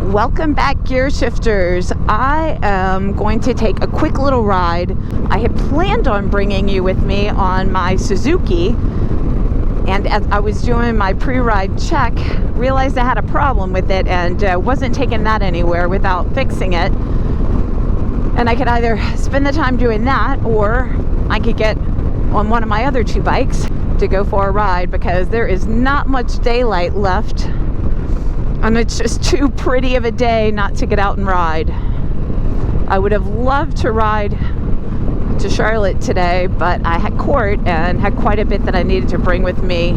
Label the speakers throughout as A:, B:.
A: Welcome back, gear shifters. I am going to take a quick little ride. I had planned on bringing you with me on my Suzuki, and as I was doing my pre-ride check, realized I had a problem with it and wasn't taking that anywhere without fixing it. And I could either spend the time doing that, or I could get on one of my other two bikes to go for a ride, because there is not much daylight left. And it's just too pretty of a day not to get out and ride. I would have loved to ride to Charlotte today, but I had court and had quite a bit that I needed to bring with me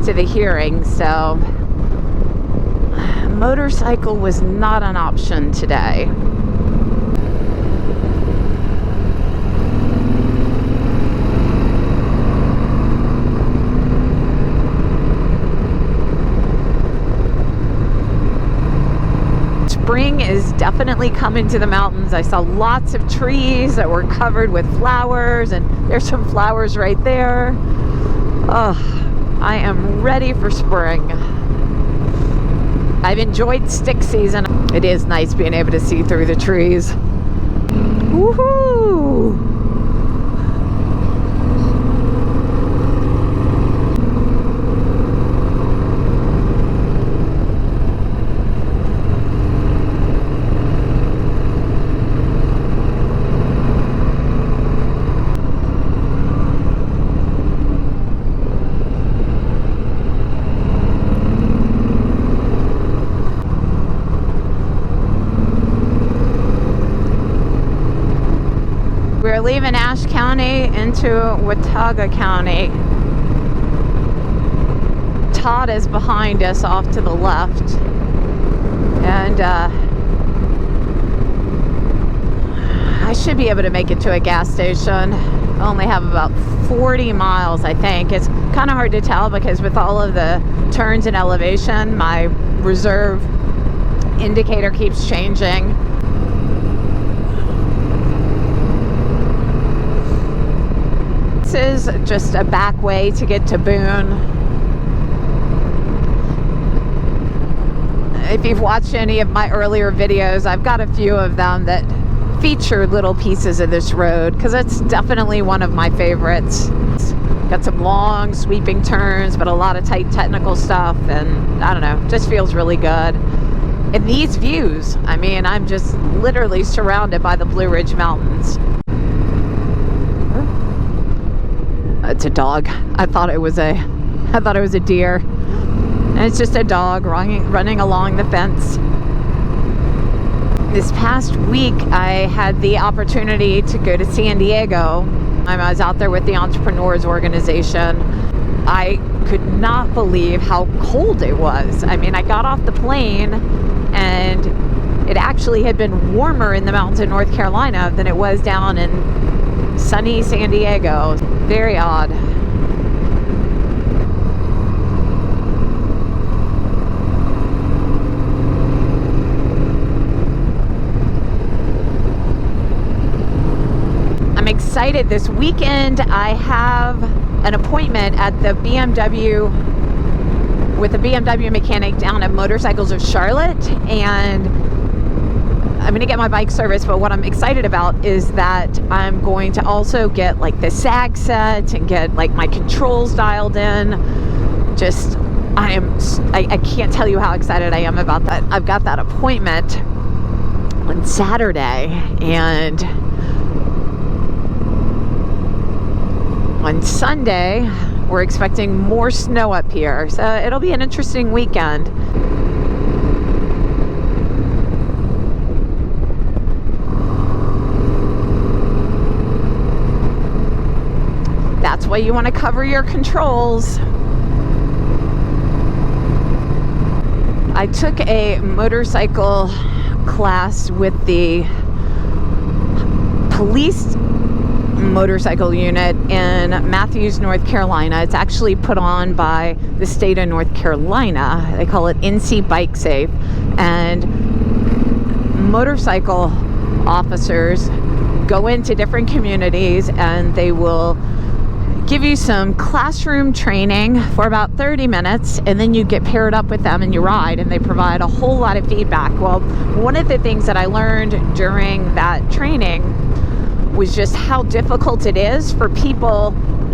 A: to the hearing, so motorcycle was not an option today. Spring is definitely coming to the mountains. I saw lots of trees that were covered with flowers, and there's some flowers right there. Oh, I am ready for spring. I've enjoyed stick season. It is nice being able to see through the trees. Woohoo! We're leaving Ashe County into Watauga County. Todd is behind us off to the left. And I should be able to make it to a gas station. I only have about 40 miles, I think. It's kind of hard to tell because with all of the turns and elevation, my reserve indicator keeps changing. This is just a back way to get to Boone. If you've watched any of my earlier videos, I've got a few of them that feature little pieces of this road, because it's definitely one of my favorites. It's got some long sweeping turns, but a lot of tight technical stuff, and I don't know, just feels really good. And these views, I mean, I'm just literally surrounded by the Blue Ridge Mountains. It's a dog. I thought it was a deer. And it's just a dog running along the fence. This past week, I had the opportunity to go to San Diego. I was out there with the Entrepreneurs Organization. I could not believe how cold it was. I mean, I got off the plane and it actually had been warmer in the mountains of North Carolina than it was down in sunny San Diego. Very odd. I'm excited. This weekend I have an appointment at the BMW with a BMW mechanic down at Motorcycles of Charlotte, and I'm going to get my bike serviced, but what I'm excited about is that I'm going to also get like the sag set and get like my controls dialed in. Just, I can't tell you how excited I am about that. I've got that appointment on Saturday, and on Sunday, we're expecting more snow up here. So it'll be an interesting weekend. That's why you want to cover your controls. I took a motorcycle class with the police motorcycle unit in Matthews, North Carolina. It's actually put on by the state of North Carolina. They call it NC Bike Safe. And motorcycle officers go into different communities and they will give you some classroom training for about 30 minutes, and then you get paired up with them and you ride, and they provide a whole lot of feedback. Well, one of the things that I learned during that training was just how difficult it is for people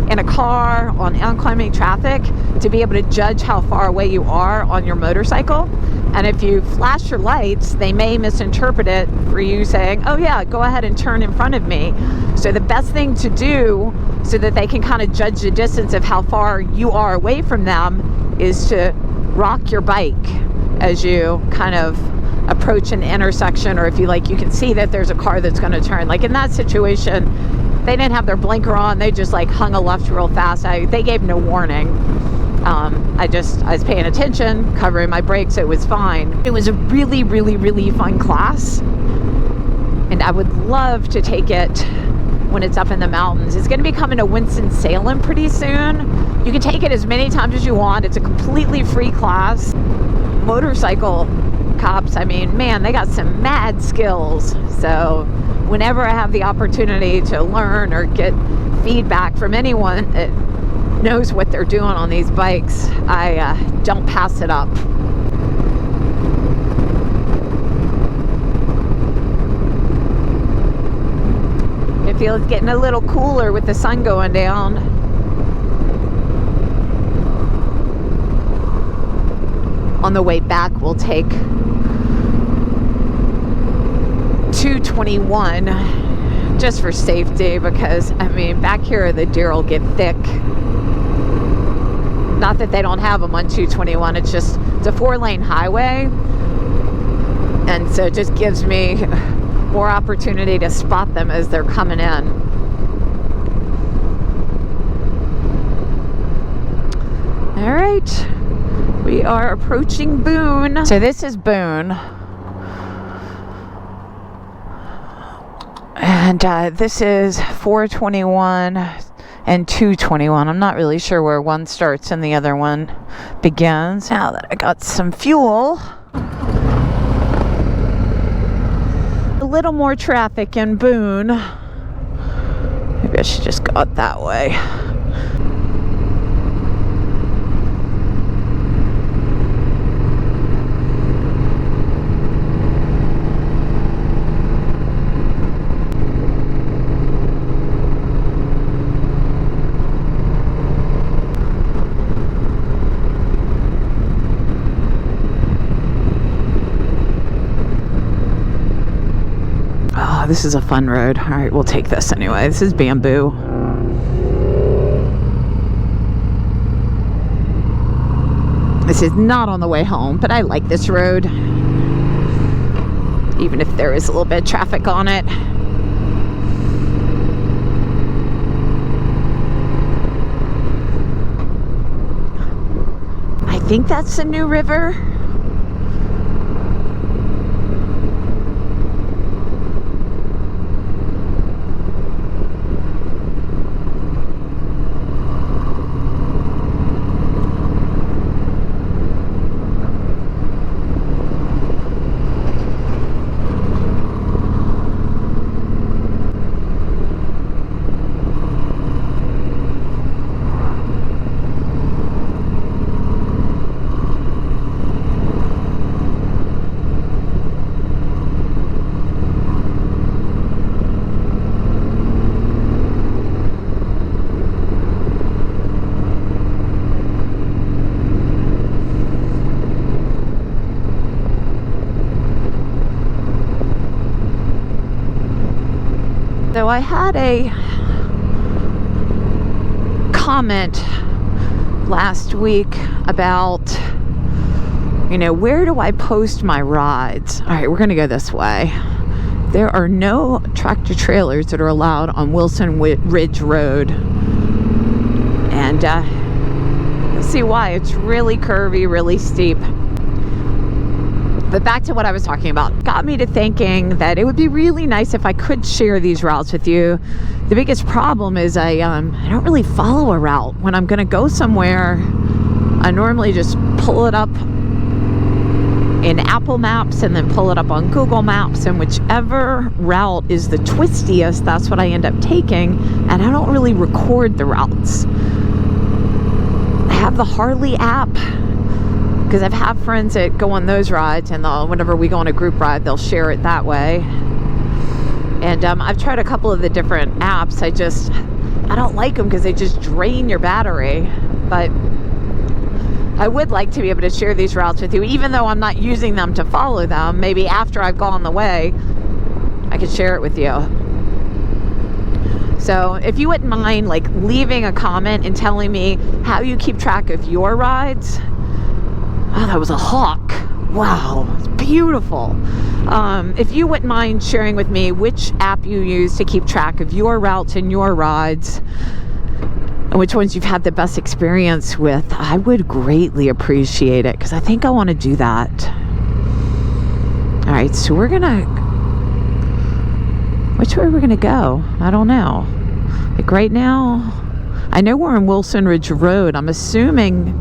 A: in a car on oncoming traffic to be able to judge how far away you are on your motorcycle. And if you flash your lights, they may misinterpret it for you saying, oh yeah, go ahead and turn in front of me. So the best thing to do so that they can kind of judge the distance of how far you are away from them is to rock your bike as you kind of approach an intersection, or if you like, you can see that there's a car that's going to turn. Like in that situation, they didn't have their blinker on, they just like hung a left real fast. They gave no warning. I was paying attention, covering my brakes, it was fine. It was a really, really, really fun class, and I would love to take it when it's up in the mountains. It's going to be coming to Winston-Salem pretty soon. You can take it as many times as you want. It's a completely free class. Motorcycle cops, I mean, man, they got some mad skills. So whenever I have the opportunity to learn or get feedback from anyone that knows what they're doing on these bikes, I don't pass it up. It feels getting a little cooler with the sun going down. On the way back, we'll take 221 just for safety, because I mean, back here the deer will get thick. Not that they don't have them on 221, it's just, it's a 4-lane highway, and so it just gives me more opportunity to spot them as they're coming in. All right, we are approaching Boone. So this is Boone. And this is 421 and 221. I'm not really sure where one starts and the other one begins. Now that I got some fuel, a little more traffic in Boone. Maybe I should just go out that way. This is a fun road. All right, we'll take this anyway. This is bamboo. This is not on the way home, but I like this road, even if there is a little bit of traffic on it. I think that's the New River. So I had a comment last week about, you know, where do I post my rides? All right, we're going to go this way. There are no tractor trailers that are allowed on Wilson Ridge Road. And you'll see why. It's really curvy, really steep. But back to what I was talking about, got me to thinking that it would be really nice if I could share these routes with you. The biggest problem is I don't really follow a route. When I'm going to go somewhere, I normally just pull it up in Apple Maps and then pull it up on Google Maps, and whichever route is the twistiest, that's what I end up taking, and I don't really record the routes. I have the Harley app because I've had friends that go on those rides, and whenever we go on a group ride, they'll share it that way. And I've tried a couple of the different apps. I don't like them because they just drain your battery. But I would like to be able to share these routes with you, even though I'm not using them to follow them. Maybe after I've gone the way, I could share it with you. So if you wouldn't mind like leaving a comment and telling me how you keep track of your rides. Oh, that was a hawk. Wow, it's beautiful. If you wouldn't mind sharing with me which app you use to keep track of your routes and your rides, and which ones you've had the best experience with, I would greatly appreciate it, because I think I want to do that. All right, so we're gonna, which way we're gonna go? I don't know. Like right now, I know we're on Wilson Ridge Road. I'm assuming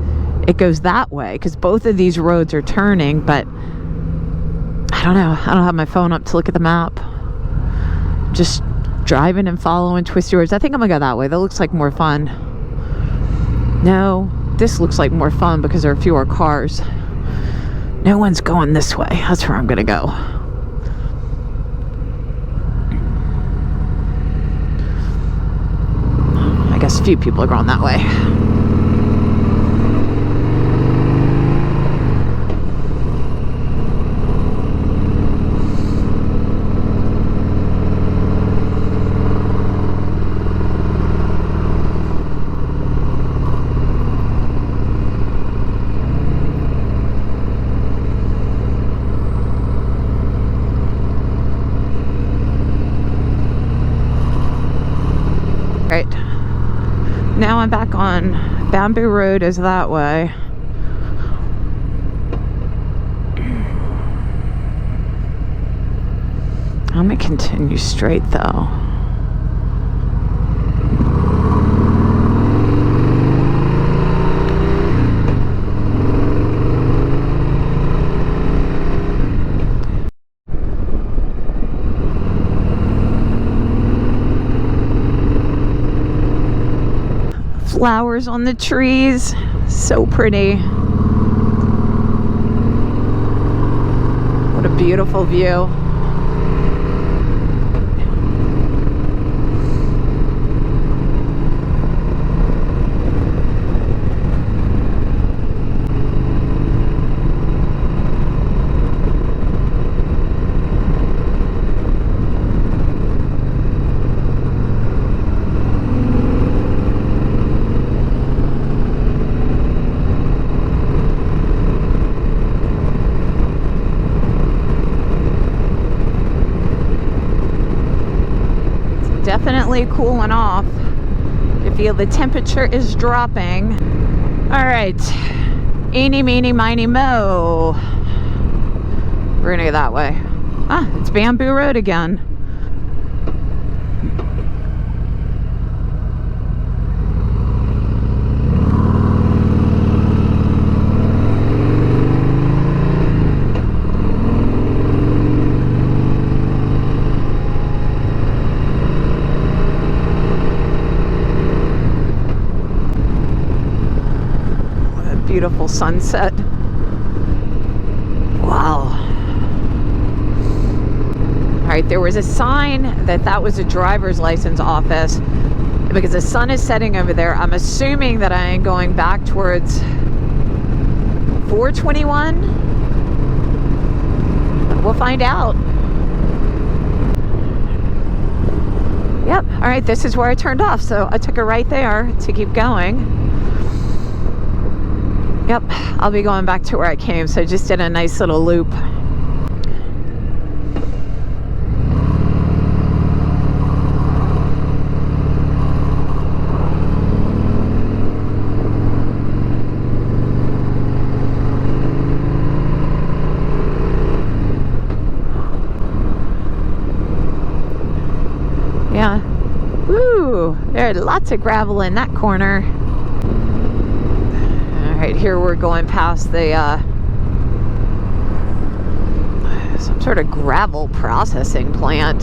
A: it goes that way because both of these roads are turning, but I don't know. I don't have my phone up to look at the map. Just driving and following twisty roads. I think I'm gonna go that way. That looks like more fun. No, this looks like more fun because there are fewer cars. No one's going this way. That's where I'm gonna go. I guess a few people are going that way. Right, now I'm back on Bamboo Road, is that way. I'm gonna continue straight though. Flowers on the trees, so pretty. What a beautiful view. Definitely cooling off. You feel the temperature is dropping. All right, eeny, meeny, miny, mo. We're gonna go that way. Ah, it's Bamboo Road again. Beautiful sunset. Wow. All right, there was a sign that was a driver's license office because the sun is setting over there. I'm assuming that I am going back towards 421. We'll find out. Yep. All right, this is where I turned off, so I took a right there to keep going. Yep, I'll be going back to where I came, so I just did a nice little loop. Yeah. Woo! There's lots of gravel in that corner. Right here we're going past the some sort of gravel processing plant.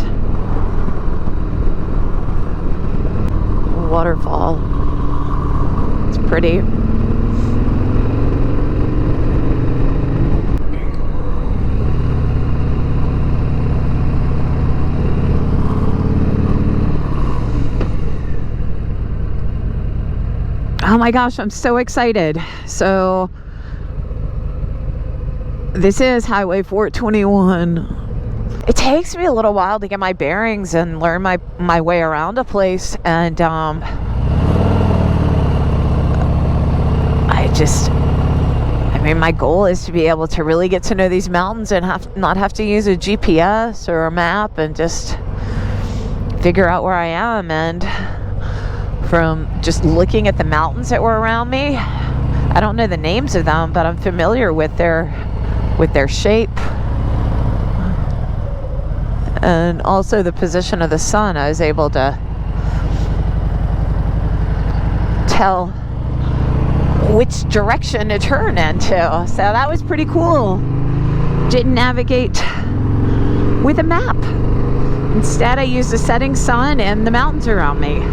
A: Waterfall. It's pretty. Oh my gosh, I'm so excited. So this is Highway 421. It takes me a little while to get my bearings and learn my way around a place, and I mean, my goal is to be able to really get to know these mountains and not have to use a GPS or a map, and just figure out where I am. And from just looking at the mountains that were around me, I don't know the names of them, but I'm familiar with their shape, and also the position of the sun. I was able to tell which direction to turn into, so that was pretty cool. Didn't navigate with a map. Instead, I used the setting sun and the mountains around me.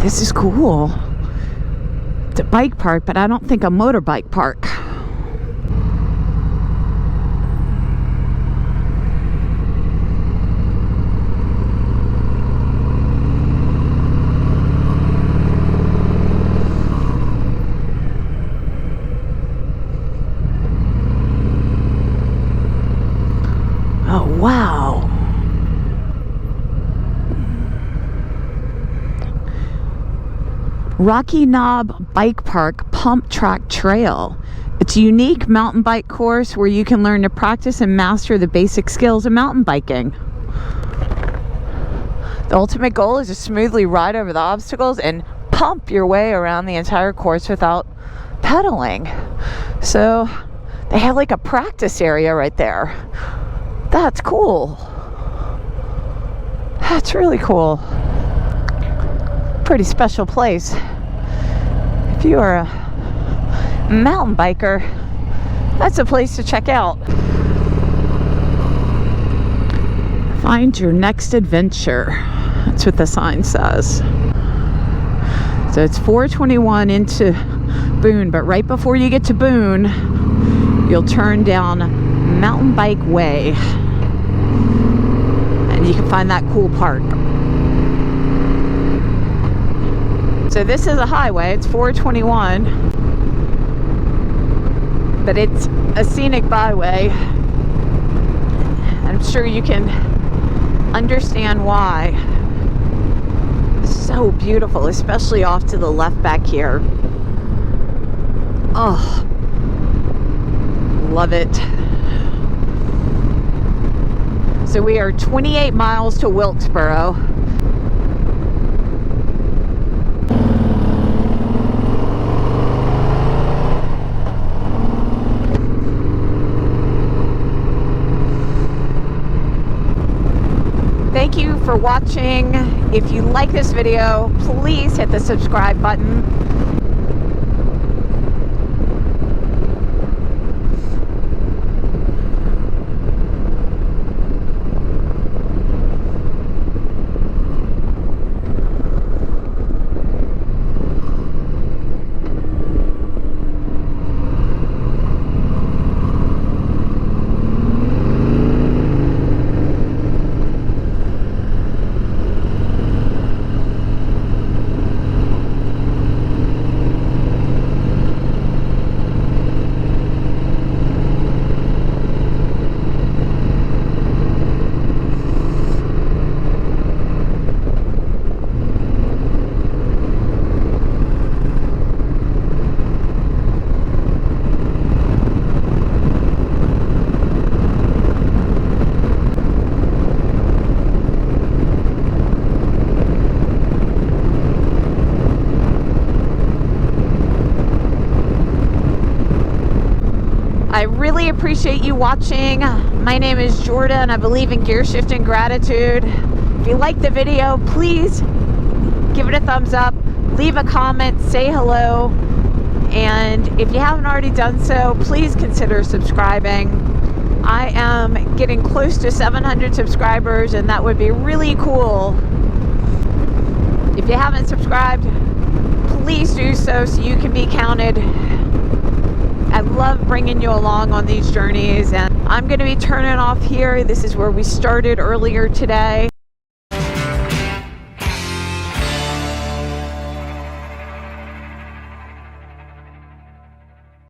A: This is cool. It's a bike park, but I don't think a motorbike park. Oh, wow. Rocky Knob Bike Park Pump Track Trail. It's a unique mountain bike course where you can learn to practice and master the basic skills of mountain biking. The ultimate goal is to smoothly ride over the obstacles and pump your way around the entire course without pedaling. So they have like a practice area right there. That's cool. That's really cool. Pretty special place. If you are a mountain biker, that's a place to check out. Find your next adventure. That's what the sign says. So it's 421 into Boone, but right before you get to Boone, you'll turn down Mountain Bike Way, and you can find that cool park. So this is a highway, it's 421, but it's a scenic byway. I'm sure you can understand why. It's so beautiful, especially off to the left back here. Oh, love it. So we are 28 miles to Wilkesboro. Thank you for watching. If you like this video, please hit the subscribe button. I really appreciate you watching. My name is Jordan. I believe in gear shift and gratitude. If you like the video, please give it a thumbs up, leave a comment, say hello, and if you haven't already done so, please consider subscribing. I am getting close to 700 subscribers, and that would be really cool. If you haven't subscribed, please do so you can be counted. I love bringing you along on these journeys, and I'm going to be turning off here. This is where we started earlier today.